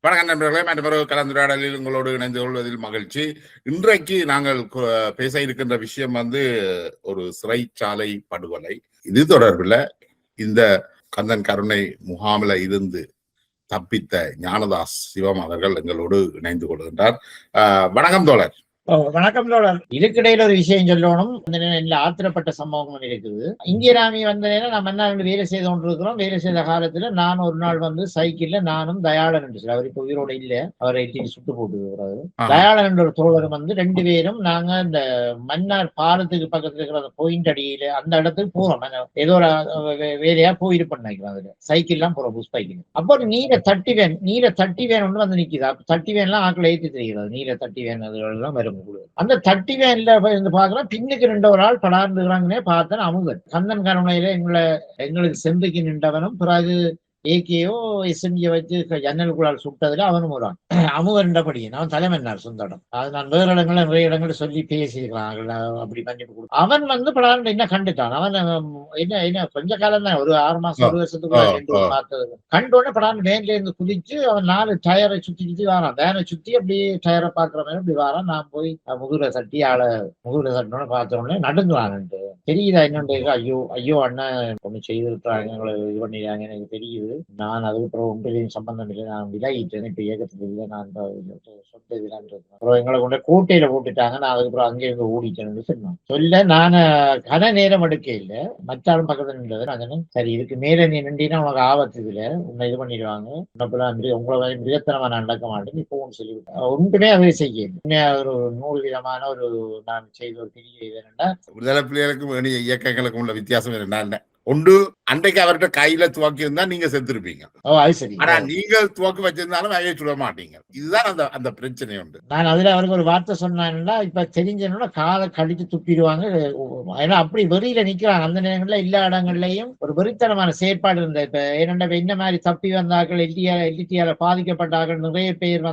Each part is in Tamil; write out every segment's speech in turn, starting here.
வணக்கம் நண்பர்களே, மற்றொரு கலந்துரையாடலில் உங்களோடு இணைந்து கொள்வதில் மகிழ்ச்சி. இன்றைக்கு நாங்கள் பேச இருக்கின்ற விஷயம் ஒரு சிறைச்சாலை படுகொலை. இது தொடர்பில் இந்த கந்தன் கருணை முகாமில் இருந்து தப்பித்த ஞானதாஸ் சிவம் அவர்கள் எங்களோடு இணைந்து கொள்கின்றார். வணக்கம் தோழர். வணக்கம் தோழர். இதுக்கிடையில ஒரு விஷயம் சொல்லணும். ஆத்திரப்பட்ட சம்பவங்கள் இருக்குது. இந்திய ராமி வந்த நேரம் நம்ம என்ன வேலை செய்து கொண்டிருக்கிறோம். வேலை செய்த காலத்துல நான் ஒரு நாள் சைக்கிள்ல நானும் தயாளன் என்று அவர் இப்ப உயிரோட இல்ல, அவரை சுட்டு போட்டு தயாளன் என்ற ஒரு தோழரும் 2 பேரும் நாங்க இந்த மன்னார் பாலத்துக்கு பக்கத்துல இருக்கிற அந்த பாயிண்ட் அடியில அந்த இடத்துக்கு போறோம். ஏதோ ஒரு வேலையா போயிருப்பேன் நினைக்கிறேன். அதுல சைக்கிள் எல்லாம் போறோம், புஷ் பைக்கில். அப்போ ஒரு நீல தட்டி வேன் ஒன்று நிக்குது. தட்டி வேன் எல்லாம் ஆக்களை ஏற்றி தெரிகிறது. நீல தட்டி வேன் அதுலாம் வரும். அந்த தட்டி வேன்ல இருந்து பாக்குறோம், பின்னுக்கு 2 ஆள் படார்ந்துக்கிறாங்கன்னே பார்த்தேன். அமுதன் கந்தன் கருணையில எங்களுக்கு செம்புக்கு நின்றவனும், பிறகு ஏகேயோ எஸ்எம்ஜியை வச்சு ஜன்னலுக்குள்ளால் சுட்டதுல அவனும் ஒரு அமுகண்டபடியும் அவன் தலைமன்னார் சொந்தடம். அது நான் வேறு இடங்கள்ல நிறைய இடங்கள்ல சொல்லி பேசியிருக்கிறான். அப்படி பண்ணி கொடு. அவன் படார்ந்து என்ன கண்டுட்டான். அவன் என்ன கொஞ்ச காலம் தான், ஒரு 6 மாசம் 1 வருஷத்துக்குள்ள பார்த்தது. கண்டோடனே படார்ந்து வேன்ல இருந்து குதிச்சு அவன் 4 டயரை சுத்தி வாரான். வேனை சுத்தி அப்படி டயரை பாக்குற மாதிரி அப்படி வாரான். நான் போய் முதுகுல தட்டி முதுகுல தட்டினோட பார்த்தோன்னே நடுங்குவான்ட்டு தெரியுதா என்னன்னு. ஐயோ அண்ணன் ஒண்ணு செய்திருக்காங்க, எங்களை இது பண்ணிடுறாங்க, எனக்கு தெரியுது. நான் அதுக்கப்புறம் ஒன்றிலையும் சம்பந்தம் இல்லை, நான் விலகிட்டேன், இப்ப இயக்கத்துக்கு இல்லை, நான் சொந்த விழான்றது. அப்புறம் எங்களை கொண்டு கூட்டையில போட்டுட்டாங்க. நான் அதுக்கப்புறம் அங்கிருந்து ஓடிட்டேன்னு சொன்னேன். சொல்ல நான் கன நேரம் எடுக்க இல்லை, மற்றாலும் பக்கத்துல நின்றது. நான் சொன்னேன், சரி இதுக்கு மேல நீ நின்றீங்கன்னா உனக்கு ஆபத்து, இதுல உன்னை இது பண்ணிடுவாங்க, உங்களை மிருகத்தனமா நான் நடக்க மாட்டேன், நீ போன்னு சொல்லிவிட்டேன். ஒன்றுமே அதை செய்ய ஒரு 100 விதமான ஒரு நான் செய்த ஒரு பெரிய இது என்னன்னா, விடுதலை புலிகளுக்கும் இயக்கங்களுக்கும் உள்ள வித்தியாசம் என்ன? ஒன்று, அன்றைக்கு அவர்கிட்ட கையில துவக்கி இருந்தா நீங்க செத்துருப்பீங்க. ஆனா நீங்கள் துவக்கி வச்சிருந்தாலும் அவையை சுட மாட்டீங்க. இதுதான் அந்த பிரச்சனை உண்டு. நான் அதுல அவருக்கு ஒரு வார்த்தை சொன்னா, இப்ப தெரிஞ்சா காலை கடிச்சு துப்பிடுவாங்க. ஏன்னா அப்படி வெறியில நிக்கிறாங்க. அந்த நேரங்கள்ல எல்லா இடங்கள்லயும் ஒரு வெறித்தனமான செயற்பாடு இருந்த. இப்ப என்ன மாதிரி தப்பி வந்தார்கள், எல்டிடியால பாதிக்கப்பட்டார்கள் நிறைய பேர்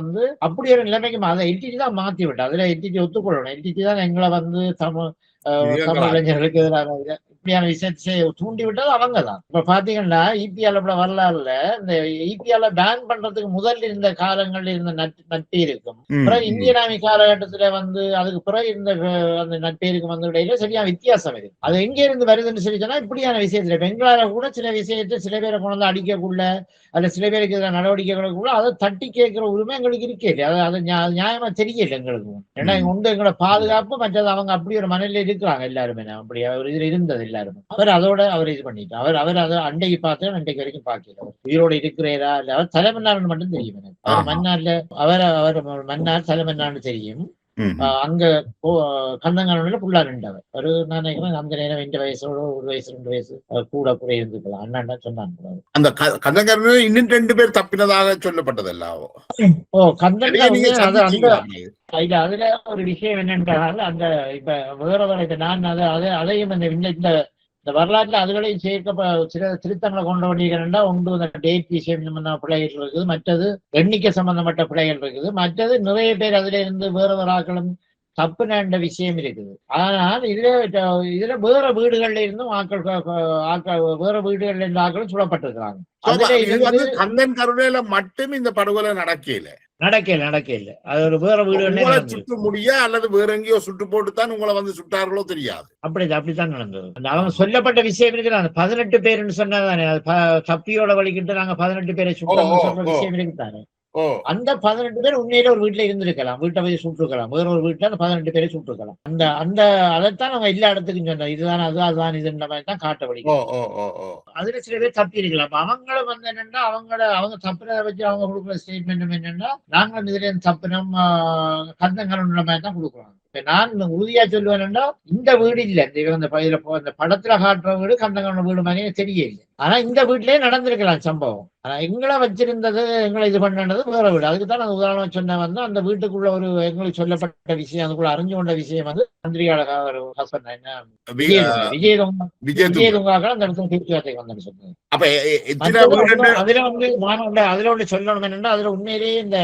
அப்படி ஒரு நிலைமைக்கு அதை எல்டிடி தான் மாத்தி விட்டா. அதுல எல்டிடி ஒத்துக்கொள்ளணும். எல்டிடி தான் எங்களை தமிழ் இளைஞர்களுக்கு எதிரான இப்படியான விஷயத்தை தூண்டி விட்டது அவங்க தான். இப்ப பாத்தீங்கன்னா இபிஎல் வரலாறுல இந்த இபிஎல் பேன் பண்றதுக்கு முதல்ல இருந்த காலங்கள்ல இருந்த நட்பு இருக்கும். பிறகு இந்திய நாமி காலகட்டத்துல அதுக்கு பிறகு இருந்த அந்த நட்பேருக்கு இடையில சரியான வித்தியாசம் இருக்கு. அது எங்க இருந்து வருதுன்னு சொல்லி சொன்னா, இப்படியான விஷயத்துல பெங்களால கூட சில விஷயத்தை சில பேரை கொண்டு அடிக்கக்குள்ள அல்ல சில பேருக்கு எதிரான நடவடிக்கைகளுக்குள்ள அதை தட்டி கேட்கிற உரிமை எங்களுக்கு இருக்கே. அது நியாயமா தெரியல எங்களுக்கு. ஏன்னா எங்களோட பாதுகாப்பு மற்றது அவங்க அப்படி ஒரு மனநிலை இருக்கிறாங்க எல்லாருமே. அப்படி அவர் இதுல இருந்தது எல்லாருமே. அவர் இது பண்ணிட்டு அவர் அதை அண்டைக்கு பார்த்து அண்டைக்கு வரைக்கும் பார்க்கல. உயிரோடு இருக்கிறாரா இல்ல, அவர் தலைமன்னார்னு மட்டும் தெரியும் எனக்கு. அவர் மன்னார்ல அவர் மன்னார் தலைமன்னார்னு தெரியும். அங்க கந்தங்கானூர்ல புள்ளா நின்றவர். ஒரு நான் நினைக்கிறேன் அந்த நேரம் 2 வயசோட 1 வயசு 2 வயசு கூட இருந்துக்கலாம். அண்ணா சொன்னாங்க. அந்த கந்தங்கானூர் இன்னும் 2 பேர் தப்பினதாக சொல்லப்பட்டதல்ல. அதுல ஒரு விஷயம் என்னன்றால், அந்த இப்ப வேற நான் அதையும் இந்த வரலாற்றுல அதுகளையும் சில திருத்தங்களை கொண்டு வந்தீங்கன்னா, ஒன்று அந்த டேட் விஷயம் பிள்ளைகள் இருக்குது, மற்றது எண்ணிக்கை சம்பந்தப்பட்ட பிள்ளைகள் இருக்குது, மற்றது நிறைய பேர் அதுல இருந்து வேற ஆக்களும் தப்பு நேர்ந்த விஷயம் இருக்குது. ஆனால் இதுல வேற வீடுகள்ல இருந்தும் வேற வீடுகள்ல இருந்து ஆக்களும் சுடப்பட்டிருக்கிறாங்க. கந்தன் கருணையில மட்டும் இந்த படுகொலை நடக்கல. அது ஒரு வேற வீடுகள்ல சுட்டு முடிய அல்லது வேற எங்கேயோ சுட்டு போட்டுத்தான் உங்களை சுட்டார்களோ தெரியாது. அப்படித்தான் நடந்தது. அவங்க சொல்லப்பட்ட விஷயம் இருக்கிறாங்க. 18 பேருன்னு சொன்னதானே, தப்பியோட வழிகிட்டு நாங்க 18 பேரை சுட்டோம் சொல்ற விஷயம் இருக்குதானே. அந்த 18 பேர் உண்மையில ஒரு வீட்டுல இருந்திருக்கலாம், வீட்டை போய் சுட்டுருக்கலாம். வேற ஒரு வீட்டுல அந்த 18 பேரை சுட்டுருக்கலாம். அதைத்தான் அவங்க எல்லா இடத்துக்கும் சொன்னோம். இதுதான் அதுதான் இதுன்ற மாதிரி தான் காட்ட வழி. அதுல சில பேர் தப்பி இருக்கலாம். அவங்கள என்னன்னா அவங்க தப்புறதை வச்சு அவங்க கொடுக்குற ஸ்டேட்மெண்ட் என்னன்னா, நாங்கள் இதுல தப்புனம் கந்தங்கரன்ற மாதிரி தான் கொடுக்குறாங்க. நான் உறுதியா சொல்லுவேன்னா, இந்த வீடு இல்ல, இந்த படத்துல காட்டுற வீடு கந்தங்கரன வீடு மாதிரி தெரியல. ஆனா இந்த வீட்லயே நடந்திருக்கலாம் சம்பவம். ஆனா எங்களை வச்சிருந்தது, எங்களை இது பண்ணது வேற வீடு. அதுக்குதான் நான் உதாரணம் சொன்ன அந்த வீட்டுக்குள்ள ஒரு எங்களுக்கு சொல்லப்பட்ட விஷயம், அதுக்குள்ள அறிஞ்சு கொண்ட விஷயம் மந்திரியாளர் ஹஸ்பண்ட் என்ன விஜயதுங்காக அந்த இடத்துல பேச்சுவார்த்தைக்கு வந்தேன்னு சொன்னது. அதுல ஒண்ணு சொல்லணும் என்னன்னா, அதுல உண்மையிலேயே இந்த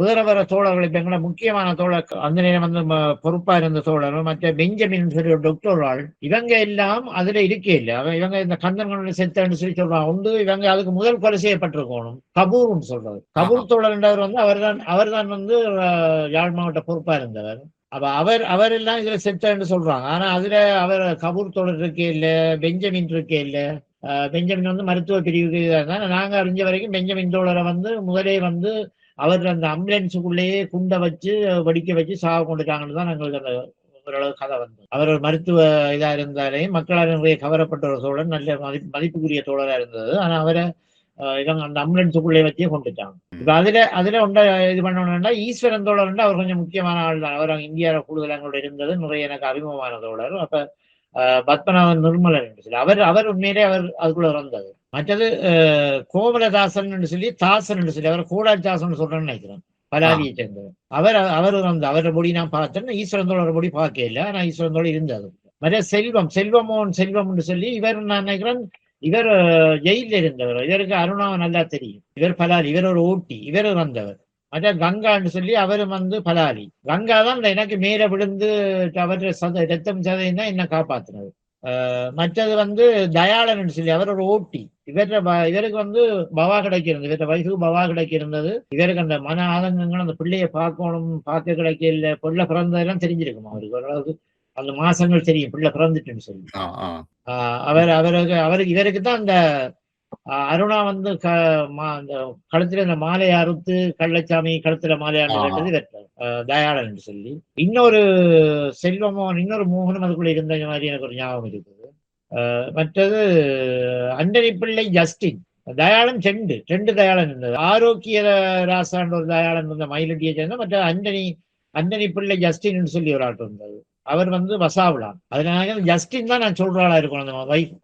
வேற வேற தோழர்கள் இப்ப எங்களை முக்கியமான தோழர் அந்த நேரம் வந்து பொறுப்பா இருந்த தோழர் மற்ற பெஞ்சமின் சொல்லி ஒரு டாக்டர் ஆள் இவங்க எல்லாம் அதுல இருக்கே இல்லை இவங்க இந்த கந்தன்கொண்டு செத்தன்னு சொல்லி சொல்றாங்க உண்டு இவங்க அதுக்கு முதல் கொலை செய்யப்பட்டிருக்கணும் கபூர்னு சொல்றது கபூர் தோழர் என்றவர் வந்து அவர்தான் வந்து யாழ் மாவட்ட பொறுப்பா இருந்தவர் அப்ப அவர் எல்லாம் இதுல செத்தன்னு சொல்றாங்க ஆனா அதுல அவர் கபூர் தோழர் இருக்கே இல்ல பெஞ்சமின் இருக்கே இல்ல பெஞ்சமின் வந்து மருத்துவ பிரிவுக்கு நாங்க அறிஞ்ச வரைக்கும் பெஞ்சமின் தோழரை வந்து முதலே வந்து அவர் அந்த ஆம்புலன்ஸுக்குள்ளேயே குண்டை வச்சு வெடிக்க வச்சு சாக கொண்டுட்டாங்கன்னு தான் எங்களுக்கு அந்த ஓரளவு கதை வந்து அவர் ஒரு மருத்துவ இதா இருந்தாலே மக்களால் நிறைய கவரப்பட்ட ஒரு தோழர் நல்ல மதிப்புக்குரிய தோழரா இருந்தது ஆனா அவரை இவங்க அந்த ஆம்புலன்ஸுக்குள்ளே வச்சே கொண்டுட்டாங்க இப்ப அதுல ஒன்றை இது பண்ணணும்னா ஈஸ்வரன் தோழர் அவர் கொஞ்சம் முக்கியமான ஆள் தான் அவர் இந்தியாவில் கூடுதல் எங்களோட இருந்தது நிறைய எனக்கு அறிமுகமான தோழர் அப்ப பத்மநாபன் நிர்மலன் சொல்லி அவர் உண்மையிலே அவர் அதுக்குள்ள இறந்தது மற்றது கோமலதாசன் சொல்லி தாசன் சொல்லி அவர் கோடாச்சாசன் சொல்றேன்னு நினைக்கிறேன் பலாலியை சேர்ந்தவர் அவர் வந்து அவரோட பொடி நான் பார்த்தேன் ஈஸ்வரந்தோட பொடி பார்க்க இல்லை ஆனா ஈஸ்வரந்தோட இருந்தது மற்ற செல்வமோகன் செல்வம்னு சொல்லி இவர் நான் நினைக்கிறேன் இவர் ஜெயில இருந்தவர் இவருக்கு அருணாவை நல்லா தெரியும் இவர் பலாலி இவர் ஒரு ஊட்டி இவர் வந்தவர் மற்ற கங்கான்னு சொல்லி அவரும் வந்து பலாலி கங்கா தான் எனக்கு மேல விழுந்து அவர் ரத்தம் சதையும் தான் என்ன காப்பாத்தினது மற்றது வந்து தயாளன் சொல்லி அவர் ஒரு ஓட்டி இவருக்கு வந்து பவா கிடைக்கிறது இவர வயசு பவா கிடைக்கிருந்தது இவருக்கு அந்த மன ஆதங்கங்கள் அந்த பிள்ளைய பார்க்க கிடைக்கல பிள்ளை பிறந்ததெல்லாம் தெரிஞ்சிருக்கும் அவருக்கு ஓரளவுக்கு அந்த மாசங்கள் தெரியும் பிள்ளை பிறந்துட்டுன்னு சொல்லி அவருக்கு இவருக்கு தான் அந்த அருணா வந்து அந்த கழுத்துல இந்த மாலையை அறுத்து கள்ளச்சாமி கழுத்துல மாலையாண்டு தயாளன் என்று சொல்லி இன்னொரு செல்வமோகன் இன்னொரு மோகனும் அதுக்குள்ள இருந்த மாதிரி எனக்கு ஒரு ஞாபகம் இருக்குது மற்றது அண்டனி பிள்ளை ஜஸ்டின் தயாளன் ரெண்டு தயாளன் இருந்தது ஆரோக்கிய ராசான்ற ஒரு தயாளன் இருந்த மயிலட்டியை சேர்ந்த மற்ற அண்டனி பிள்ளை ஜஸ்டின் சொல்லி ஒரு ஆள் இருந்தது அவர் வந்து வசாவுலான் அதனால ஜஸ்டின் தான் நான் சொல்றாளா இருக்கணும் அந்த வைஃப்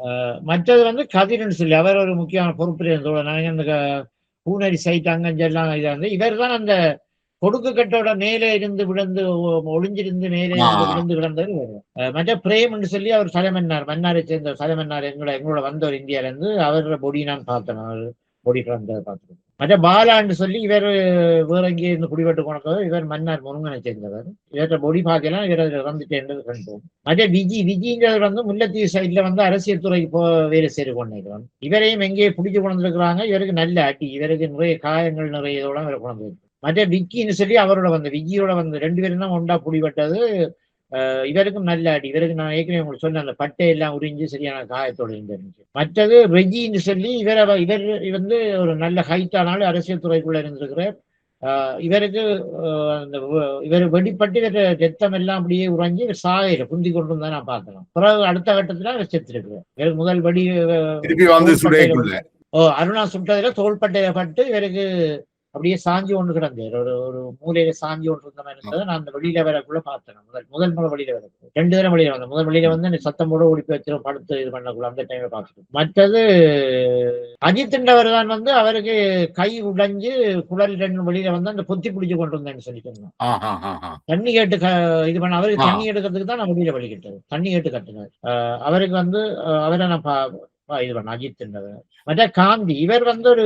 மற்றது வந்து கதிர்னு சொல்லி அவர் ஒரு முக்கியமான பொறுப்பு இருந்தோட அந்த பூனரி சைட் அங்கஞ்செல்லாம் இதா இருந்து இவர் தான் அந்த கொடுக்கு கட்டோட மேலே இருந்து விழுந்து ஒளிஞ்சிருந்து மேலே இருந்து விழுந்து கிடந்தவர் மற்ற பிரேம்னு சொல்லி அவர் மன்னாரை சேர்ந்த தலைமன்னார் எங்களோட வந்தவர் இந்தியால இருந்து அவரோட பொடி நான் பார்த்தேன் அவர் பொடி பிறந்ததை பார்த்துருக்கேன் மற்ற பாலான்னு சொல்லி இவர் வேற எங்கே இருந்து குடிபட்டு கொண்டவர் இவர் மன்னார் முருங்கனை சேர்ந்தவர் இவற்றை பொடி பார்க்கலாம் இவர் வந்துட்டேன்றது கண்டோம் மற்ற விஜிங்கிறவர் வந்து முல்லைத்தீவு சைட்ல வந்து அரசியல் துறைக்கு வேலை செய்து கொண்டிருக்கிறான் இவரையும் எங்கேயே பிடிச்சு கொண்டிருக்கிறாங்க இவருக்கு நல்ல அடி இவருக்கு நிறைய காயங்கள் நிறைய இதோட இவரை கொண்டு மற்ற விக்கின்னு சொல்லி அவரோட வந்து விஜியோட வந்து 2 பேரும் தான் ஒன்றா பிடிபட்டது இவருக்கும் நல்ல அடி இவருக்கு நான் ஏற்கனவே உங்களுக்கு சொன்ன அந்த பட்டையெல்லாம் உறிஞ்சு சரியான காயத்தோடு இருந்துச்சு மற்றது ரெஜின்னு சொல்லி இவர் வந்து ஒரு நல்ல ஹைட்டானாலும் அரசியல் துறைக்குள்ள இருந்திருக்கிறார் இவருக்கு அந்த இவர் வெடிப்பட்டு இவர் ரத்தம் எல்லாம் அப்படியே உறைஞ்சி இவர் சாகையில குந்தி கொண்டு தான் நான் பார்க்கலாம் பிறகு அடுத்த கட்டத்துல அவர் செத்துருக்கிறார் இவருக்கு முதல் வெடி அருணா சுட்டதுல தோள்பட்டையை பட்டு இவருக்கு அப்படியே சாஞ்சி ஒன்று கிடந்தார் ஒரு மூலையில சாஞ்சி ஒன்று இருந்த மாதிரி இருந்தது நான் அந்த வெளியில வரக்குள்ள பார்த்தேன் முதல் முறை வெளியில வர 2 தடவை வெளியில வந்தேன் முதல் வெளியில வந்து சத்தம் போட ஒடிப்பி வச்சிடும் படுத்து இது பண்ணக்குள்ள அந்த டைம்ல பார்த்துட்டோம் மற்றது அஜித்ன்றவர் தான் வந்து அவருக்கு கை உடைஞ்சு குடல் 2 வெளியில வந்து அந்த பொத்தி பிடிச்சு கொண்டு வந்தேன்னு சொல்லிட்டு தண்ணி கேட்டு இது பண்ண அவருக்கு தண்ணி எடுக்கிறதுக்கு தான் நான் வெளியில வலிக்கிட்டது தண்ணி கேட்டு கட்டினார் அவருக்கு வந்து அவரை நான் இது பண்ண அஜித் என்றவர் மற்ற காந்தி இவர் வந்து ஒரு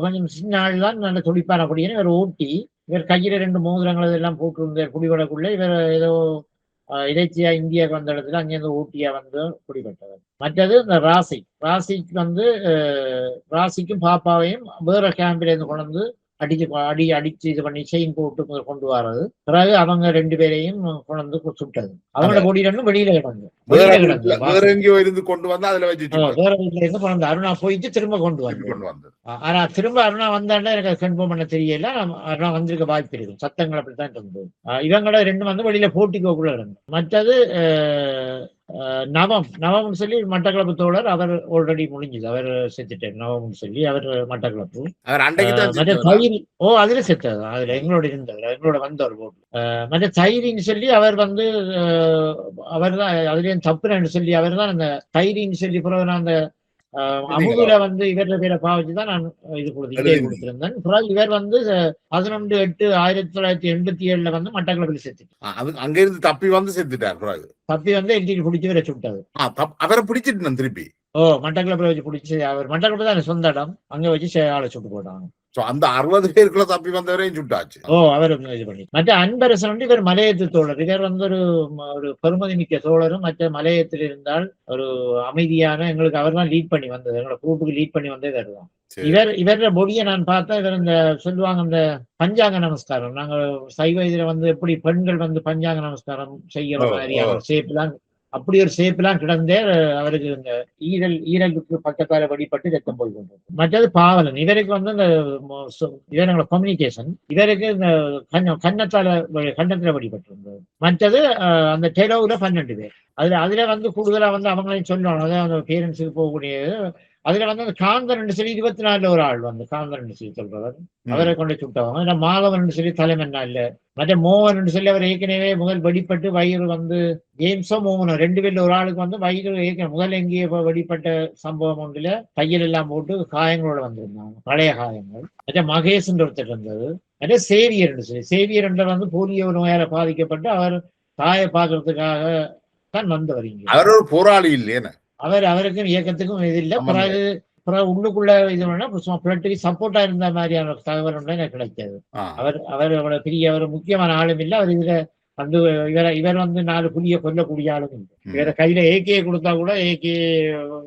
கொஞ்சம் சின்ன ஆள் தான் நல்ல துடிப்பான குடியேன்னு இவர் ஓட்டி இவர் கையில 2 மோதிரங்கள் இதெல்லாம் போட்டிருந்தார் குடிபடக்குள்ள இவர் ஏதோ இறைச்சியா இந்தியாவுக்கு வந்த இடத்துல அங்கேருந்து ஊட்டியா வந்து குடிபட்டவர் மற்றது இந்த ராசிக்கு வந்து ராசிக்கும் பாப்பாவையும் வேற கேம்பில இருந்து கொண்டு வந்து அடிச்சு இது பண்ணி செயின் போட்டு கொண்டு வர்றது பிறகு அவங்க 2 பேரையும் கொண்டு வந்து சுட்டது அவங்களோட பொடி 2 வெளியில கிடந்து வேற வீட்டுல இருந்து கொண்டு அருணா போயிட்டு திரும்ப கொண்டு வந்து ஆனா திரும்ப அருணா வந்தாண்டா எனக்கு கன்ஃபார்ம் பண்ண தெரியல அருணா வந்திருக்க வாய்ப்பு இருக்கும் சத்தங்கள் அப்படித்தான் இருந்தது இவங்களோட 2 வந்து வெளியில போட்டிக்கோக்குள்ள இருந்தது மற்றது நவம்னு சொல்லி மட்டக்களப்பு தோழர் அவர் ஆல்ரெடி முடிஞ்சது அவர் செத்துட்டார் நவம்னு சொல்லி அவர் மட்டக்களப்பு அதுல செத்தது அதுல எங்களோட இருந்தவர் எங்களோட வந்தவர் போட்டு மற்ற தைரின்னு சொல்லி அவர் வந்து அவர் தான் அதுலயும் தப்புன்னு சொல்லி அவர் தான் அந்த தைரின்னு சொல்லி பிறகு அந்த அமுதுல வந்து இவர பேரை பாவச்சுதான் நான் இது கொடுத்திருந்தேன் இவர் வந்து 11/8/1987 வந்து மட்டக்களப்பில் செத்துட்டார் அங்க இருந்து தப்பி வந்து செத்துட்டார் தப்பி வந்து எல்டி பிடிச்சி வர சுட்டாரு அவரை பிடிச்சிட்டு திருப்பி மட்டக்களப்பில் வச்சு பிடிச்சி அவர் மட்டக்களப்பு தான் சொந்த இடம் அங்க வச்சு ஆளை சுட்டு போட்டாங்க அந்த 60 பேருக்குள்ள தப்பி வந்தவரையும் சுட்டாச்சு. அவர் இது பண்ணி மற்ற அன்பரசன் வந்து இவர் மலையத்து தோழர். இவர் வந்து ஒரு பெருமதி மிக்க தோழரும் மற்ற மலையத்தில் இருந்தால் ஒரு அமைதியான எங்களுக்கு அவர் தான் லீட் பண்ணி வந்தது. எங்களோட குரூப்புக்கு லீட் பண்ணி வந்தது வருவான். இவர பொடியை நான் பார்த்தா இவர் இந்த சொல்லுவாங்க இந்த பஞ்சாங்க நமஸ்காரம். நாங்க சைவ இதுல வந்து எப்படி பெண்கள் வந்து பஞ்சாங்க நமஸ்காரம் செய்யற மாதிரியான ஷேப்லாம் அப்படி ஒரு ஷேப்லாம் கிடந்தே அவருக்கு இந்த ஈரலுக்கு பக்கத்தால வழிபட்டு ரத்தம் போய் கொண்டு. மற்றது பாவலன். இவருக்கு வந்து இந்த இவரோட கம்யூனிகேஷன் இவருக்கு இந்த கன்னத்துல வழிபட்டிருந்தது. மற்றது அந்த டெலோவுல 12 பேர். அதுல வந்து கூடுதலா வந்து அவங்களையும் சொல்லணும். அதாவது அந்த பேரண்ட்ஸுக்கு போகக்கூடியது. அதுல வந்து அந்த காந்தன் சொல்லி 24 ஒரு ஆள் வந்து காந்தன் சொல்லி சொல்றவர் அவரை கொண்டு சுட்டவங்க. மாதவன் சொல்லி தலைமன்னா இல்ல மற்ற மோகன் சொல்லி அவர் ஏற்கனவே முதல் வெடிப்பட்டு வயிறு வந்து ஜேம்ஸோ மோகனோ 2 பேர்ல ஒரு ஆளுக்கு வந்து வயிறு ஏற்கனவே முதல் எங்கேயே வெடிப்பட்ட சம்பவம் ஒன்றுல தையல் எல்லாம் போட்டு காயங்களோட வந்திருந்தாங்க, பழைய காயங்கள். மற்ற மகேஷ் ஒருத்தர் இருந்தது. மற்ற சேவியர் என்ற வந்து போலியோ நோயால பாதிக்கப்பட்டு அவர் தாயை பார்க்கறதுக்காக தான் வந்தவர். இங்க அவர் ஒரு போராளி இல்லையே. அவருக்கும் இயக்கத்துக்கும் இது இல்லை. பிறகு உள்ளுக்குள்ள இது சப்போர்ட்டா இருந்த மாதிரியான தகவல் ஒன்று எனக்கு கிடைச்சது. அவர் பெரிய அவர் முக்கியமான ஆளும் இல்லை. அவர் இதுல வந்து இவர் வந்து 4 புலிய கொல்லக்கூடிய ஆளும் இல்லை. இவர கையில ஏகே கொடுத்தா கூட ஏகே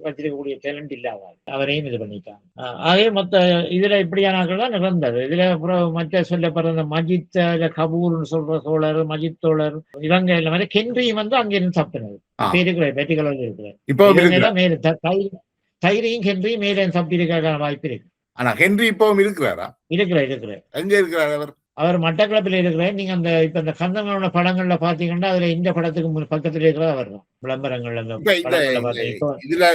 வச்சிருக்கக்கூடிய டேலண்ட் இல்லாத அவரையும் இது பண்ணிட்டாங்க. ஆகவே மொத்த இதுல இப்படியான தான் நிகழ்ந்தது. இதுல அப்புறம் மற்ற சொல்லப்படுற மஜித் கபூர்னு சொல்ற சோழர் மஜித் தோழர் இவங்க இந்த மாதிரி கென்ரியும் வந்து அங்கிருந்து தப்பினது இருக்கிற வெட்டிகளோடு இருக்கிறார். மேல தைரியும் ஹென்ரியும் மேலே தப்பி இருக்கான வாய்ப்பு இருக்கு. ஆனா ஹென்றி இப்பவும் இருக்கிறாரா? இருக்கிறார். எங்க இருக்கிறார்? அவர் மட்டக்களப்பில் இருக்கிறார். நீங்க அந்த இப்ப இந்த கந்தங்களோட படங்கள்ல பாத்தீங்கன்னா அதுல இந்த படத்துக்கு பக்கத்துல இருக்கிற அவர் தான் விளம்பரங்கள்ல இதுல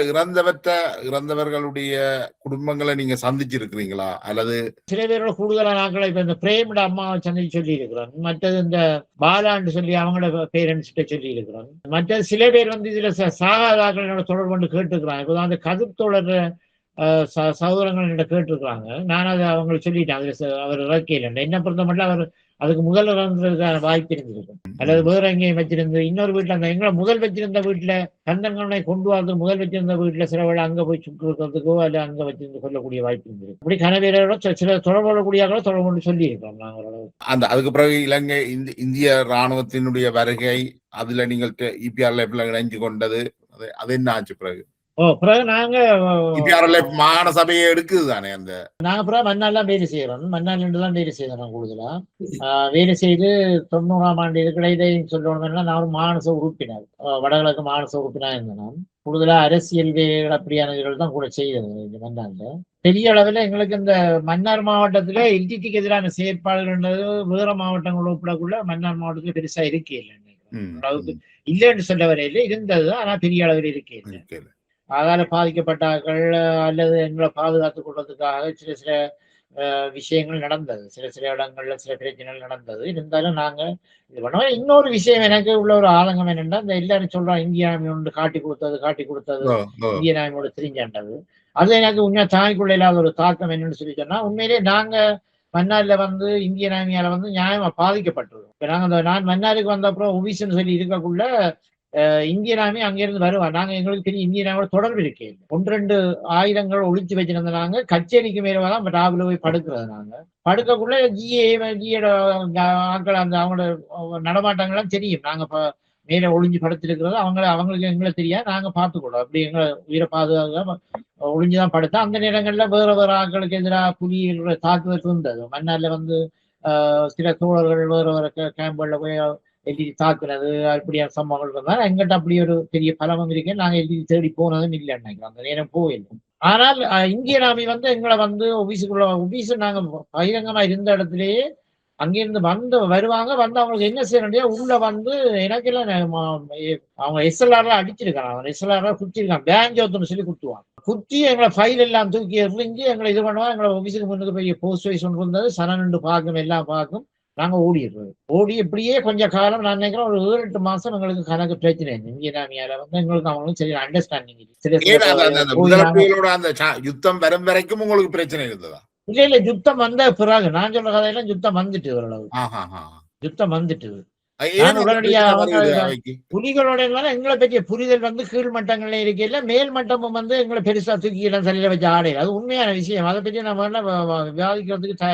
இறந்தவர்களுடைய குடும்பங்களை நீங்க சந்திச்சிருக்கிறீங்களா? அல்லது சில பேரோட கூடுதலான ஆட்களை இப்ப இந்த பிரேமோட அம்மாவை சந்திச்சு சொல்லி இருக்கிறான். மற்றது இந்த பாலான்னு சொல்லி அவங்களோட பேரண்ட்ஸ் கிட்ட சொல்லி இருக்கிறான். மற்றது சில பேர் வந்து இதுல சாகாதாக்களோட தொடர்பு கொண்டு கேட்டுக்கிறாங்க. இப்பதான் அந்த கதிர் தோழர் சகோதரங்கள் கேட்டிருக்கிறாங்க. நான் அதை அவங்களுக்கு சொல்லிட்டேன். அதுல அவர் இறக்கையில் என்ன பொறுத்த மட்டும் அவர் அதுக்கு முதல் இறந்ததுக்கான வாய்ப்பு இருந்திருக்கும். அல்லது வேற எங்கேயும் வச்சிருந்து இன்னொரு வீட்டுல அந்த எங்களை முதல் வச்சிருந்த வீட்டுல கந்தன்களை கொண்டு வரது முதல் வச்சிருந்த வீட்டுல சில வேலை அங்க போய் சுட்டு இருக்கிறதுக்கோ அல்ல அங்க வச்சிருந்து சொல்லக்கூடிய வாய்ப்பு இருந்திருக்கு. அப்படி கனவேரோட சில தொடர்பு கொள்ளக்கூடிய தொடர்பு கொண்டு சொல்லி இருக்கோம் நாங்கள். அதுக்கு பிறகு இலங்கை இந்திய ராணுவத்தினுடைய வருகை அதுல நீங்கள் இபிஆர்ல இணைஞ்சு கொண்டது அது என்ன ஆச்சு? பிறகு நாங்க மாகாண சபையை எடுக்குது தானே அந்த நாங்க பிறகு மண்ணாலாம் வேலை செய்யறோம். மண்ணால் தான் வேலை செய்யறோம். கூடுதலா வேலை செய்து 90ஆம் ஆண்டு இருக்கிற சொல்லணும்னா நான் ஒரு மாகாண உறுப்பினர் வடகிழக்கு மாகாண உறுப்பினர் இருந்தேன். நான் கூடுதலா அரசியல் வேலைகள் அப்படியான இதுகள் தான் கூட செய்தது. இந்த மண்ணால பெரிய அளவில் எங்களுக்கு இந்த மன்னார் மாவட்டத்துல எல்டிடிக்கு எதிரான செயற்பாடுகள் வேற மாவட்டங்கள் ஒப்பிடக்குள்ள மன்னார் மாவட்டத்துல பெருசா இருக்கே இல்லை. அளவுக்கு இல்லைன்னு சொல்ல வரையில இருந்தது. ஆனா பெரிய அளவில் இருக்கே இல்லை. அதால பாதிக்கப்பட்டார்கள் அல்லது எங்களை பாதுகாத்துக் கொள்வதற்காக சில விஷயங்கள் நடந்தது. சில இடங்கள்ல சில பிரச்சனைகள் நடந்தது. இருந்தாலும் நாங்க இது பண்ணுவோம். இன்னொரு விஷயம் எனக்கு உள்ள ஒரு ஆதங்கம் என்னன்னா இந்த எல்லாரும் சொல்றோம் இந்திய நாமி ஒன்று காட்டி கொடுத்தது இந்திய நாமியோட திரிஞ்சாண்டது. அது எனக்கு உண்மையா தாய்க்குள்ள இல்லாத ஒரு தாக்கம் என்னன்னு சொல்லி சொன்னா உண்மையிலே நாங்க மன்னார்ல வந்து இந்திய நாமியால வந்து நியாயமா பாதிக்கப்பட்டிருக்கோம். இப்ப நாங்க நான் மன்னாருக்கு வந்த அப்புறம் ஒபிசன் சொல்லி இருக்கக்குள்ள இந்திய நாமே அங்கிருந்து வருவா. நாங்க எங்களுக்கு தெரியும் இந்திய நாமோட தொடர்பு இருக்கே 1-2 ஆயுதங்கள் ஒழிச்சு வச்சிருந்த நாங்க கச்சேரிக்கு மேலதான் ராகுல போய் படுக்கிறது. நாங்க படுக்கக்குள்ள ஜியோட ஆட்கள் அந்த அவங்களோட நடமாட்டங்கள்லாம் தெரியும். நாங்க மேல ஒளிஞ்சு படுத்திருக்கிறது அவங்களுக்கு எங்களை தெரியாது. நாங்க பார்த்துக்கூடோம். அப்படி எங்களை உயிரை பாதுகாக்க ஒளிஞ்சுதான் படுத்தா. அந்த நேரங்கள்ல வேற ஆட்களுக்கு எதிராக புலிகளோட தாக்குதல் இருந்தது. மன்னார்ல வந்து சில தோழர்கள் வேற கேம்புகள்ல போய் எழுதி தாக்குறது அப்படியான சம்பவங்கள் இருந்தால் எங்கிட்ட அப்படி ஒரு பெரிய பலமும் இருக்கு. நாங்க எழுதி தேடி போனதும் இல்லை நினைக்கிறோம். அந்த நேரம் போயிடும். ஆனால் இந்திய நாமி வந்து எங்களை வந்து ஒபிசு நாங்க பகிரங்கமா இருந்த இடத்துலயே அங்கிருந்து வருவாங்க. வந்து அவங்களுக்கு என்ன செய்யணும் உள்ள வந்து எனக்கு எல்லாம் அவங்க எஸ்எல்ஆர்ல அடிச்சிருக்காங்க. அவங்க எஸ்எல்ஆர்ல குத்திருக்காங்க. பேஞ்சோத்துன்னு சொல்லி குத்துவாங்க. குத்தி எங்களை ஃபைல் எல்லாம் தூக்கி எறிஞ்சு எங்களை இது பண்ணுவாங்க. எங்களை ஒபிசுக்கு முன்னுக்கு போய் போஸ்ட் வைஸ் ஒன்று இருந்தது. சனண்டு பார்க்கும் எல்லாம் பார்க்கும். நாங்க ஓடி இப்படியே கொஞ்ச காலம் நான் நினைக்கிறேன் ஒரு 7-8 மாசம் எங்களுக்கு கணக்கு பிரச்சனை இந்திய நாமியால வந்து எங்களுக்கு அவங்களும் சரி அண்டர்ஸ்டாண்டிங் யுத்தம் வரும் வரைக்கும் உங்களுக்கு பிரச்சனை இருந்ததா? இல்ல யுத்தம் வந்த பிறகு நான் சொல்ற கதையெல்லாம் யுத்தம் வந்துட்டு ஓரளவு யுத்தம் வந்துட்டு ஏன் நான் அந்த உடனடியா பிரச்சனை அவங்க வருகிறது அவைக்கு? புலிகளோட எங்களை பற்றிய புரிதல் கீழ் மட்டங்கள்ல இருக்கையில மேல் மட்டமும் எங்களை பெருசா தூக்கி எல்லாம் தலையில வச்சு ஆடையில அது உண்மையான விஷயம். அதை பற்றி நம்ம விவாதிக்கிறதுக்கு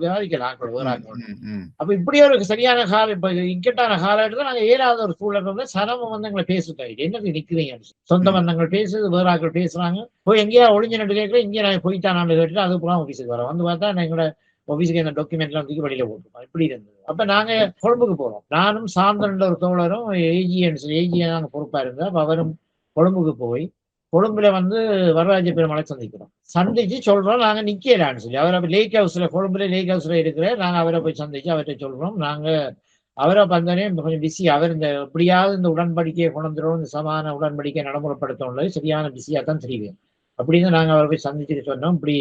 விவாதிக்கலாம் வேற ம், ஆட்களோட. ம், ம். அப்ப இப்படி ஒரு சரியான கால இப்ப இக்கட்டான காலகட்டத்தில் நாங்க ஏழாவது ஒரு சூழல் வந்து சனமும் எங்களை பேசுறோம். என்னது நிக்கிறீங்க சொந்த ம். பந்தங்கள் பேசுது, வேற ஆட்கள் பேசுறாங்க. போய் எங்கேயா ஒளிஞ்சு நட்டு கேட்கல, இங்கே நான் போயிட்டானான்னு கேட்டு அதுக்கப்புறம் ஆஃபீஸுக்கு வரோம். வந்து பார்த்தா எங்களோட ஆஃபீஸுக்கு அந்த டாக்குமெண்ட் எல்லாம் தூக்கி வெளியில போட்டுருக்கோம். இப்படி இருந்தது. அப்ப நாங்க கொழும்புக்கு போறோம். நானும் சாந்தன் ஒரு தோழரும் ஏஜியை நாங்க பொறுப்பா இருந்தா அப்ப அவரும் கொழும்புக்கு போய் கொழும்புல வந்து வரராஜ பெருமாளை சந்திக்கிறோம். சந்திச்சு சொல்றோம் நாங்க நிக்கலான்னு சொல்லி. அவரை லேக் ஹவுஸ்ல கொழும்புல லேக் ஹவுஸ்ல இருக்கிற நாங்க அவரை போய் சந்திச்சு அவர்கிட்ட சொல்றோம் நாங்க அவரை வந்தோடனே கொஞ்சம் பிஸி. அவர் இந்த எப்படியாவது இந்த உடன்படிக்கையை கொண்டுறோம், இந்த சமான உடன்படிக்கையை நடைமுறைப்படுத்தணும் சரியான பிஸியா தான் தெரியும். அப்படின்னு நாங்க அவரை போய் சந்திச்சுட்டு சொன்னோம். இப்படி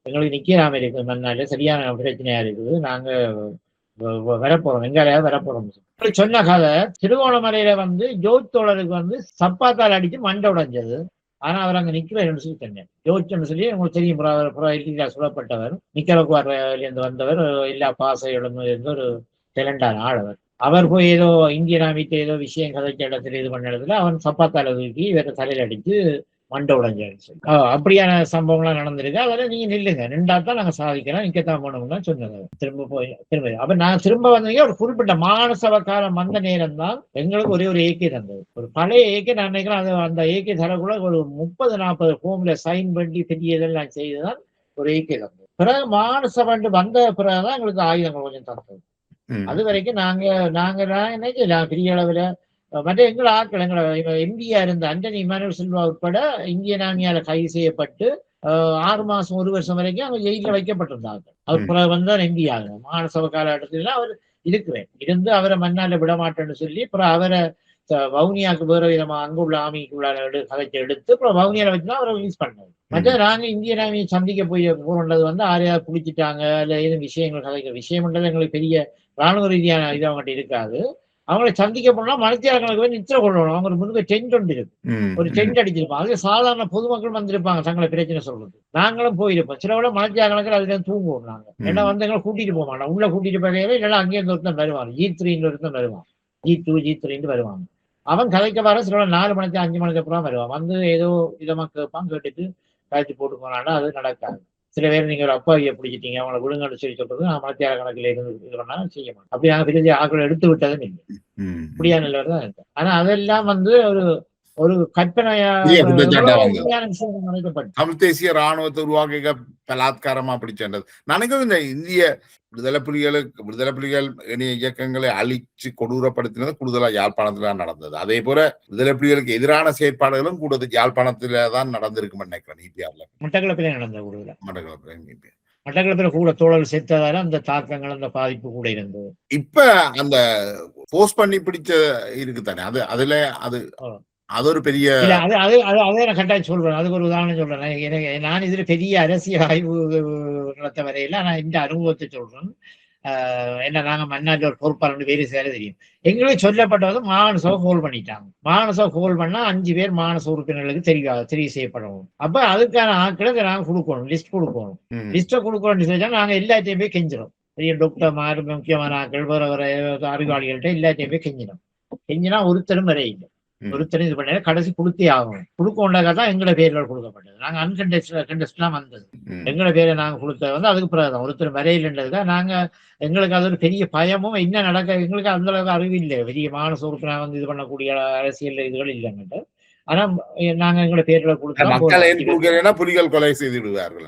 எங்களுக்கு நிக்காம இருக்கு மண்ணால சரியான பிரச்சனையா இருக்குது. நாங்க வரப்போறோம், எங்காலையாவது வரப்போறோம் சொன்ன கதை. திருவோணமலையில வந்து ஜோத் தோழருக்கு வந்து சப்பாத்தால் அடிச்சு மண்டை உடைஞ்சது. ஆனா அவர் அங்க நிக்கிறேன்னு சொல்லி சொன்னேன். ஜோத்ன்னு சொல்லி உங்களுக்கு தெரியும், சொல்லப்பட்டவர் நிக்கலக்குவாரில இருந்து வந்தவர், எல்லா பாசையோட இருந்து ஒரு டெலண்டான ஆளவர். அவர் போய் ஏதோ இந்திய நாமிட்ட ஏதோ விஷயம் கதைச்ச இடத்துல இது பண்ண இடத்துல அவன் சப்பாத்தால தூக்கி இவரை தலையில அடிச்சு மண்டை உடைஞ்சாருன்னு சொல்லி அப்படியான சம்பவங்கள்லாம் நடந்திருக்கு. அதில் நீங்க நில்லுங்க, நின்றாத்தான் நாங்க சாதிக்கலாம், நிக்கத்தான் போனோம்னா சொன்னது. திரும்ப அப்ப நான் திரும்ப வந்தீங்க ஒரு குறிப்பிட்ட மானசவ காலம் வந்த நேரம் தான் எங்களுக்கு ஒரே ஒரு ஏக்கே தந்தது. ஒரு பழைய ஏக்கே நான் நினைக்கிறேன். அது அந்த ஏக்கே தரக்குள்ள ஒரு 30-40 ஃபோம்ல சைன் பண்ணி பெரிய இதெல்லாம் செய்துதான் ஒரு ஏக்கே தந்தது. பிறகு மானசவண்டு வந்த பிறகுதான் எங்களுக்கு ஆயுதங்கள் கொஞ்சம் தந்தது. அது வரைக்கும் நாங்க நாங்க நினைக்கலாம் பெரிய அளவுல மற்ற எங்களை ஆட்கள் எங்களை எம்பியா இருந்த அண்டனி இமானுவேல் சில்வா உட்பட இந்திய நாமியால கைது செய்யப்பட்டு 6 மாசம் 1 வருஷம் வரைக்கும் அவங்க ஜெயில வைக்கப்பட்டிருந்தாங்க. அவர் பிறகு வந்து எம்பி ஆகணும். மானசபை காலகட்டத்துல அவர் இருந்து அவரை மண்ணால விடமாட்டேன்னு சொல்லி அப்புறம் அவரை வவுனியாவுக்கு வேற விதமா அங்குள்ள ஆமிக்குள்ள கதைச்சு எடுத்து அப்புறம் வவுனியால வச்சுதான் அவரை ரிலீஸ் பண்ணாரு. மற்ற நாங்க இந்திய நாமியை சந்திக்க போறது வந்து ஆரையாவது குளிச்சுட்டாங்க இல்ல ஏதும் விஷயங்கள் கதைக்கிற விஷயம்ன்றது எங்களுக்கு பெரிய ராணுவ ரீதியான இது அவங்ககிட்ட இருக்காது. அவங்களை சந்திக்க போனா மனத்தியாளர்களுக்கு போய் நித்திர கொள்ளணும். அவங்க முன்னுக்கு டென்ட் ஒன்று இருக்கு, ஒரு டென்ட் அடிச்சிருப்பாங்க. அதுல சாதாரண பொதுமக்கள் வந்திருப்பாங்க தங்களை பிரச்சனை சொல்றது. நாங்களும் போயிருப்போம். சில விட மனத்தியாளர்கள் அதுல தூங்குவோம் நாங்க. ஏன்னா வந்து எங்களை கூட்டிட்டு போக மாட்டோம். உள்ள கூட்டிட்டு போகவே இல்லைன்னா அங்கேயே ஒருத்தன் வருவாங்க. G3 ஒருத்தன் வருவான், G2 G3 வருவாங்க. அவன் கதைக்க வர சில 4 மணிக்கு 5 மணிக்கு அப்புறம் வருவான். வந்து ஏதோ விதமா கேட்பான், கேட்டுட்டு கழிச்சு போட்டு போனான்னா அது நடக்காது. சில பேர் நீங்க ஒரு அப்பாவியை பிடிச்சிட்டீங்க அவங்களை விழுங்கன்னு சொல்லி சொல்றது நான் மத்திய கணக்கில் இருந்து செய்ய மாட்டோம். அப்படி நாங்கள் பெரிய ஆக்களை எடுத்து விட்டதும் இல்லை. இப்படியா நிலவர் தான் இருக்கு. ஆனா அதெல்லாம் வந்து ஒரு ஒரு கற்பனையா தமிழ் தேசிய ராணுவத்தை உருவாக்க பலாத்காரமா பிடிச்சது. நினைக்கவும் இந்த இந்திய விடுதலை புலிகள் இணைய இயக்கங்களை அழிச்சு கொடூரப்படுத்தினது கூடுதலா யாழ்ப்பாணத்துல நடந்தது. அதே போல விடுதலை புலிகளுக்கு எதிரான செயற்பாடுகளும் கூடுதல் யாழ்ப்பாணத்துல தான் நடந்திருக்கும் நினைக்கிறேன். இபிஆர்ல மட்டக்களப்பிலே நடந்த கூடுதல் மட்டக்களப்பில கூட தோழல் சேர்த்ததால அந்த தாக்கங்கள் அந்த பாதிப்பு கூட இருந்தது. இப்ப அந்த போஸ்ட் பண்ணி பிடிச்ச இருக்கு தானே அதுல அது ஒரு பெரிய அதே நான் கட்டாயம் சொல்றேன். அதுக்கு ஒரு உதாரணம் சொல்றேன். நான் இதுல பெரிய அரசியல் ஆய்வு நடத்த வரையில நான் இந்த அனுபவத்தை சொல்றேன். என்ன நாங்க மன்னாடி ஒரு பொறுப்பாளர் வேறு சேர தெரியும். எங்களுக்கு சொல்லப்பட்டது மாகாணசபை ஹோல் பண்ணிட்டாங்க. மாகாணசபை ஹோல் பண்ணா 5 பேர் மாகாண உறுப்பினர்களுக்கு தெரிய செய்யப்படணும். அப்ப அதுக்கான ஆட்களை நாங்க கொடுக்கணும், லிஸ்ட் கொடுக்கணும். லிஸ்ட்டை கொடுக்கணும்னு சொல்லி நாங்க எல்லாத்தையும் போய் கெஞ்சிடும். பெரிய டாக்டர் மாதிரி முக்கியமான ஆட்கள் வேற அறிவாளிகள்கிட்ட எல்லாத்தையும் போய் கெஞ்சினா ஒருத்தரும் வர இல்லை. ஒருத்தரும் இது பண்ண கடைசி கொடுத்தே ஆகணும். கொடுக்கொண்டதான் எங்களை பேர்ல கொடுக்கப்பட்டது. நாங்க அன்கண்டெஸ்ட்லாம் வந்தது எங்களை பேரை நாங்க கொடுத்தது வந்து அதுக்கு பிறகுதான் ஒருத்தர் வரையில்ன்றதுக்காக நாங்க எங்களுக்கு அது ஒரு பெரிய பயமும் என்ன நடக்க எங்களுக்கு அந்த அளவுக்கு அறிவு இல்லை. பெரிய மானச உறுப்பினர் வந்து இது பண்ணக்கூடிய அரசியல் இதுகள் இல்லைங்கிட்ட. ஆனா நாங்க எங்களை பேர்ல கொடுத்தா புலிகள் கொலை செய்து விடுவார்கள்.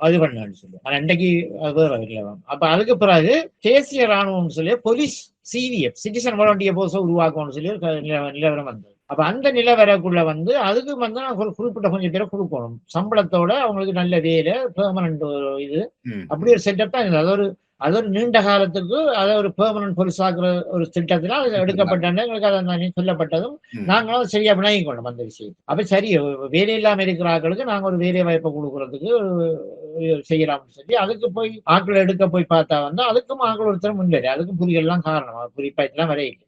அது பண்ணான்னு சொல்லி ஆனா இன்றைக்கு வேற இல்லை. அப்ப அதுக்கு பிறகு தேசிய ராணுவம் சொல்லி போலீஸ் சிவிஎஃப் சிட்டிசன் வாலண்டியர் போர்ஸை உருவாக்கணும்னு சொல்லி நிலவரம் வந்தது. அப்ப அந்த நிலவரக்குள்ள வந்து அதுக்கு வந்து குறிப்பிட்ட கொஞ்சம் பேரை கொடுக்கணும் சம்பளத்தோட, அவங்களுக்கு நல்ல வேலை, பெர்மனன்ட் இது அப்படி ஒரு செட்டப் தான் இருந்தது. அது ஒரு நீண்ட காலத்துக்கு அதை ஒரு பெர்மனன்ட் பொலிசாக்குற ஒரு திட்டத்தினா அது எடுக்கப்பட்ட எங்களுக்கு அதை சொல்லப்பட்டதும் நாங்களும் சரியா விளங்கிக் கொண்டோம் அந்த விஷயம். அப்ப சரி வேலை இல்லாம இருக்கிற ஆட்களுக்கு நாங்க ஒரு வேலை வாய்ப்பை கொடுக்கறதுக்கு செய்யலாம்னு சொல்லி அதுக்கு போய் ஆட்கள் எடுக்க போய் பார்த்தா வந்து அதுக்கும் ஆட்கள் ஒருத்தர் முன்வரை அதுக்கும் புலிகள்லாம் காரணம் குறிப்பாய்ட்டுலாம் வரையில்லை.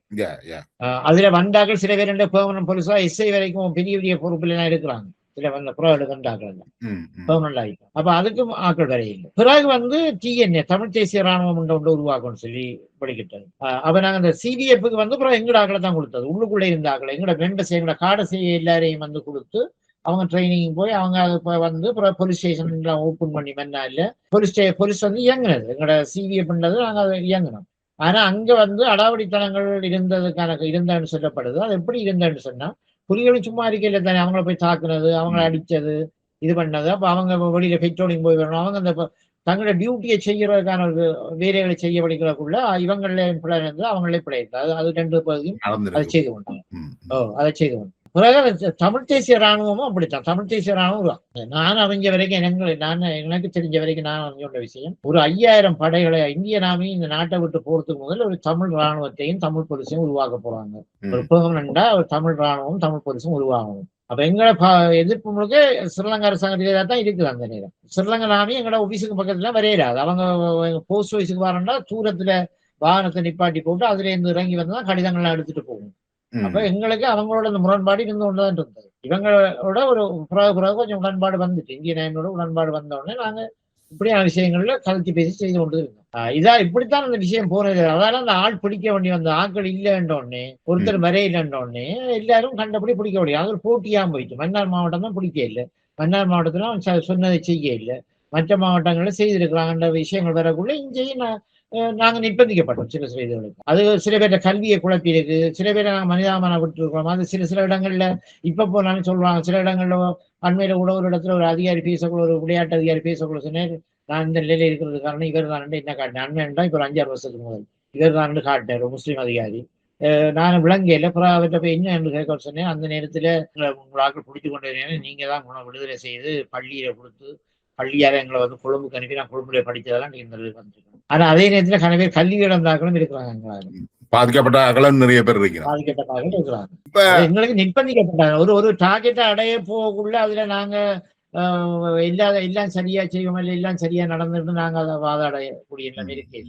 அதுல வந்தாக்கள் சில பேர் பெர்மனன்ட் போலீஸா எஸ்ஐ வரைக்கும் பெரிய பெரிய பொறுப்புல எல்லாம் இருக்கிறாங்க. சில வந்து புற எடுக்கின்றார்கள் ம், ம். பெர்மனன்ட் ஆகிட்டோம். அப்ப அதுக்கும் ஆக்கள் வர இல்லை. பிறகு வந்து TNA தமிழ் தேசிய ராணுவம் ஒன்று உருவாக்கணும்னு சொல்லி படிக்கிட்டது. அப்ப நாங்க அந்த CDF-க்கு வந்து அப்புறம் எங்கட ஆக்களை தான் கொடுத்தது. உள்ளுக்குள்ளே இருந்த ஆக்களை எங்கட மெம்பர்ஸ் எங்கட காடை செய்ய எல்லாரையும் வந்து கொடுத்து அவங்க ட்ரைனிங் போய் அவங்க அது வந்து போலீஸ் ஸ்டேஷன் ஓப்பன் பண்ணி மன்னா இல்ல போலீஸ் வந்து இயங்குனது எங்கட CVF-ன்றது நாங்க அதை இயங்கினோம். ஆனா அங்க வந்து அடாவடித்தனங்கள் இருந்ததுன்னு சொல்லப்படுது. அது எப்படி இருந்ததுன்னு சொன்னா புலிகளும் சும்மா இருக்கையில தானே அவங்கள போய் தாக்குனது, அவங்கள அடிச்சது, இது பண்ணது. அப்ப அவங்க வெளியில பெட்ரோலிங் போய் வரணும். அவங்க அந்த தங்களோட டியூட்டியை செய்யறதுக்கான ஒரு வேலைகளை செய்ய படிக்கிறதுக்குள்ள இவங்களே பிள்ளை இருந்து அவங்களே பிள்ளை அது 2 பகுதியும் அதை செய்து கொண்டாங்க. அதை செய்து கொண்டாங்க. பிறகு தமிழ் தேசிய ராணுவமும் அப்படித்தான். தமிழ் தேசிய ராணுவம் நான் அறிஞ்ச வரைக்கும் எனக்கு தெரிஞ்ச வரைக்கும் நான் அறிஞ்ச விஷயம் ஒரு 5000 படைகளை இந்திய நாமி இந்த நாட்டை விட்டு போறதுக்கு முதல்ல ஒரு தமிழ் ராணுவத்தையும் தமிழ் போலீஸையும் உருவாக்க போறாங்க. ஒரு பெர்மனண்டா ஒரு தமிழ் ராணுவம் தமிழ் போலீஸும் உருவாகணும். அப்ப எங்களை எதிர்ப்பு முழுக்க ஸ்ரீலங்கா அரசாங்கத்திலே தான் இருக்குது. அந்த நேரம் ஸ்ரீலங்கா நாமி எங்களோட ஆபீஸுக்கு பக்கத்துல வரையறாது. அவங்க போஸ்ட் ஆபீஸுக்கு வரணும்னா தூரத்துல வாகனத்தை நிப்பாட்டி போட்டு அதுல இருந்து இறங்கி வந்துதான் கடிதங்கள்லாம் எடுத்துட்டு போகும். அப்ப எங்களுக்கு அவங்களோட இந்த முரண்பாடு இருந்து கொண்டுதான் இருந்தது. இவங்களோட ஒரு பிறகு கொஞ்சம் உடன்பாடு வந்துச்சு. இந்திய நாயனோட உடன்பாடு வந்த உடனே நாங்க இப்படியான விஷயங்கள்ல கலத்தி பேசி செய்து கொண்டு இருக்கோம். இப்படித்தான் அந்த விஷயம் போனது. அதால அந்த ஆள் பிடிக்க வேண்டி வந்த ஆட்கள் இல்லைன்றோடனே ஒருத்தர் வரையிலன்றோடனே எல்லாரும் கண்டபடி பிடிக்க முடியும். அது ஒரு போட்டியாம போயிட்டு மன்னார் மாவட்டம் தான் பிடிக்க இல்லை. மன்னார் மாவட்டத்துல அவன் சொன்னதை செய்ய இல்லை. மற்ற மாவட்டங்கள்ல செய்திருக்கிறாங்கன்ற விஷயங்கள் வரக்குள்ள இங்கேயும் நாங்க நிர்பந்திக்கப்பட்டோம் சில இதுகளுக்கு. அது சில பேர்ட்ட கல்வியை குழப்பி இருக்கு. சில பேரை நாங்க மனிதாமனை விட்டு இருக்கிறோம். அது சில இடங்கள்ல இப்ப போனாலும் சொல்றாங்க. சில இடங்கள்ல அண்மையில கூட ஒரு இடத்துல ஒரு அதிகாரி பேசக்குள்ள ஒரு விளையாட்டு அதிகாரி பேசக்குள்ள சொன்னேன் நான் இந்த நிலையில இருக்கிறது காரணம் இவர் தான் என்ன காட்டினேன். அண்மையா இப்ப ஒரு 5-6 வருஷத்துக்கு முதல் இவர் தான் காட்டினார் ஒரு முஸ்லீம் அதிகாரி. நான் விளங்கையில அப்புறம் அவர்கிட்ட போய் என்ன என்று கேட்க சொன்னேன். அந்த நேரத்துல உங்களாக்கள் பிடிச்சு கொண்டு நீங்க தான் விடுதலை செய்து பள்ளியில கொடுத்து பள்ளியார எங்களை வந்து கொழும்புக்கு அனுப்பி நான் கொழும்புல படிச்சதெல்லாம் நீங்க இந்த வந்துருக்கோம். ஆனா அதே நேரத்துல கன பேர் கல்வி இழந்தாக்களும் இருக்கிறாங்க. பாதிக்கப்பட்ட அகலம் நிறைய பேர் இருக்கிறாங்க. பாதிக்கப்பட்டார்கள் இருக்கிறாங்க. எங்களுக்கு நிர்பந்திக்கப்பட்டாங்க. ஒரு டார்கெட்டை அடைய போகக்குள்ள அதுல நாங்க எல்லாம் சரியா செய்வோம் இல்ல எல்லாம் சரியா நடந்துட்டு நாங்க அதை வாதாடக்கூடிய நிலைமை இருக்கு.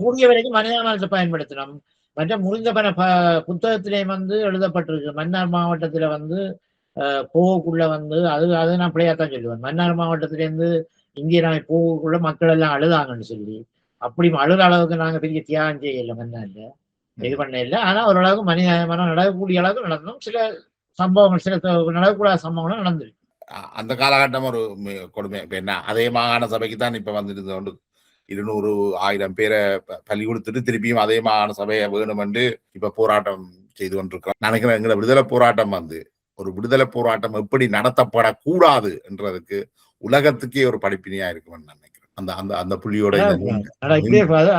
கூடிய வரைக்கும் மனிதாமனத்தை பயன்படுத்தணும். மற்ற முறிந்தபன புத்தகத்திலே வந்து எழுதப்பட்டிருக்கு. மன்னார் மாவட்டத்துல வந்து போகக்குள்ள வந்து அது நான் பிள்ளையாத்தான் சொல்லுவேன். மன்னார் மாவட்டத்திலேருந்து இந்திய நாளை போகக்குள்ள மக்கள் எல்லாம் அழுதாங்கன்னு சொல்லி அப்படி அழுத அளவுக்கு நாங்க பெரிய தியாகம் செய்யல மன்னார்ல இது பண்ண இல்லை. ஆனா ஓரளவுக்கு மனிதமான நடக்கக்கூடிய அளவுக்கு நடந்தோம். சில சம்பவங்கள் சில நடக்கக்கூடாத சம்பவங்களும் நடந்துருக்கு. அந்த காலகட்டம் ஒரு கொடுமை. இப்ப என்ன அதே மாகாண சபைக்கு தான் இப்ப வந்துட்டு 200,000 பேரை பள்ளி கொடுத்துட்டு திருப்பியும் அதே மாகாண சபையை வேணும் என்று இப்ப போராட்டம் செய்து கொண்டிருக்கிறோம். நினைக்கிறேன் எங்களை விடுதலை போராட்டம் வந்து ஒரு விடுதலை போராட்டம் எப்படி நடத்தப்படக்கூடாது என்றதுக்கு உலகத்துக்கே ஒரு படிப்பினையா இருக்கும்னு நினைக்கிறேன். அந்த புள்ளியோட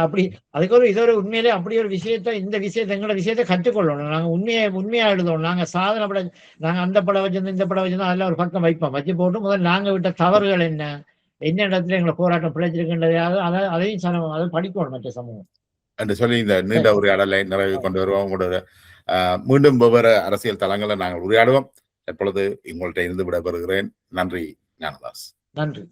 அப்படி அதுக்கு ஒரு உண்மையிலே அப்படி ஒரு விஷயத்த எங்களோட விஷயத்த கற்றுக்கொள்ளணும். நாங்க உண்மையா எழுதணும். நாங்க சாதனை நாங்க அந்த படம் வச்சிருந்தோம் இந்த படம் வச்சிருந்தோம் அதெல்லாம் ஒரு பக்கம் வைப்போம். வச்சு போட்டு முதல்ல நாங்க விட்ட தவறுகள் என்ன இடத்துல எங்களை போராட்டம் பிழைச்சிருக்கின்றதையாவது அதையும் அதை படிக்கணும் மற்ற சமூகம் என்று சொல்லி இந்த நீண்ட உரையாடலை நிறைவு கொண்டு வருவோம். உங்களோட மீண்டும் வெவ்வேறு அரசியல் தளங்களை நாங்கள் உரையாடுவோம். எப்பொழுது உங்கள்கிட்ட இருந்து விடைபெறுகிறேன். நன்றி ஞானதாஸ். நன்றி.